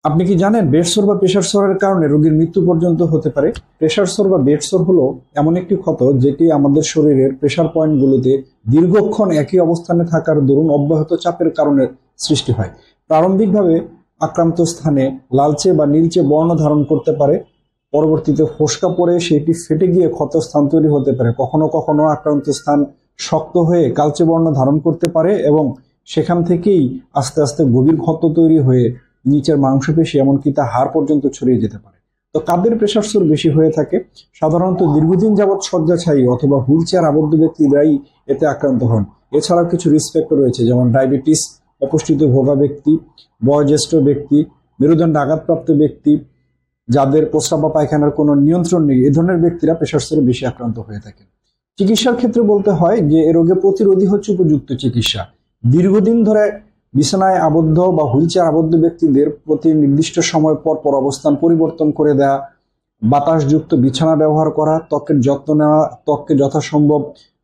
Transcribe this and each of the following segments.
আপনি কি জানেন বেডসোর বা প্রেসার সোরের কারণে রোগীর মৃত্যু পর্যন্ত হতে পারে? প্রেসার সোর বা বেডসোর হলো এমন একটি ক্ষত যেটি আমাদের শরীরের প্রেসার পয়েন্টগুলোতে দীর্ঘক্ষণ একই অবস্থানে থাকার দরুন অব্যাহত চাপের কারণে সৃষ্টি হয়। প্রারম্ভিকভাবে আক্রান্ত স্থানে লালচে বা নীলচে বর্ণ ধারণ করতে পারে, পরবর্তীতে ফোসকা পড়ে সেটি ফেটে গিয়ে ক্ষতস্থান তৈরি হতে পারে। কখনো কখনো আক্রান্ত স্থান শক্ত হয়ে কালচে বর্ণ ধারণ করতে পারে এবং সেখান থেকেই আস্তে আস্তে গভীর ক্ষত তৈরি হয়ে নিচের মাংসপেশি এমনকি তা হাড় পর্যন্ত ছড়িয়ে যেতে পারে। তো কাদের প্রেসার সোর বেশি হয়ে থাকে? সাধারণত দীর্ঘদিন যাবৎ শয্যাশায়ী অথবা হুইল চেয়ার আবদ্ধ ব্যক্তিরাই এতে আক্রান্ত হন। এছাড়াও কিছু রিস্ক ফ্যাক্টর রয়েছে, যেমন ডায়াবেটিস, অপুষ্টিতে ভোগা ব্যক্তি, বয়োজ্যেষ্ঠ ব্যক্তি, মেরুদণ্ডে আঘাতপ্রাপ্ত ব্যক্তি, যাদের প্রস্রাব বা পায়খানার কোনো নিয়ন্ত্রণ নেই, এ ধরনের ব্যক্তিরা প্রেসার সোরে বেশি আক্রান্ত হয়ে থাকে। চিকিৎসার ক্ষেত্রে বলতে হয় যে এ রোগে প্রতিরোধী হচ্ছে উপযুক্ত চিকিৎসা। দীর্ঘদিন ধরে বিছানায় আবদ্ধ বা হুইলচেয়ার আবদ্ধ ব্যক্তিদের প্রতি নির্দিষ্ট সময় পর পর অবস্থান পরিবর্তন করে দেয়া, বাতাসযুক্ত বিছানা ব্যবহার করা, ত্বকের যত্ন নেওয়া, ত্বককে যথাসম্ভব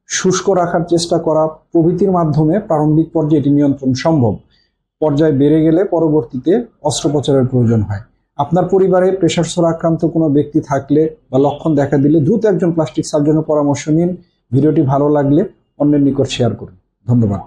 শুষ্ক রাখার চেষ্টা করা প্রভৃতির মাধ্যমে প্রারম্ভিক পর্যায়ে এটি নিয়ন্ত্রণ সম্ভব। পর্যায়ে বেড়ে গেলে পরবর্তীতে অস্ত্রোপচারের প্রয়োজন হয়। আপনার পরিবারে প্রেসার সোর আক্রান্ত কোনো ব্যক্তি থাকলে বা লক্ষণ দেখা দিলে দ্রুত একজন প্লাস্টিক সার্জনের পরামর্শ নিন। ভিডিওটি ভালো লাগলে অন্যের নিকট শেয়ার করুন। ধন্যবাদ।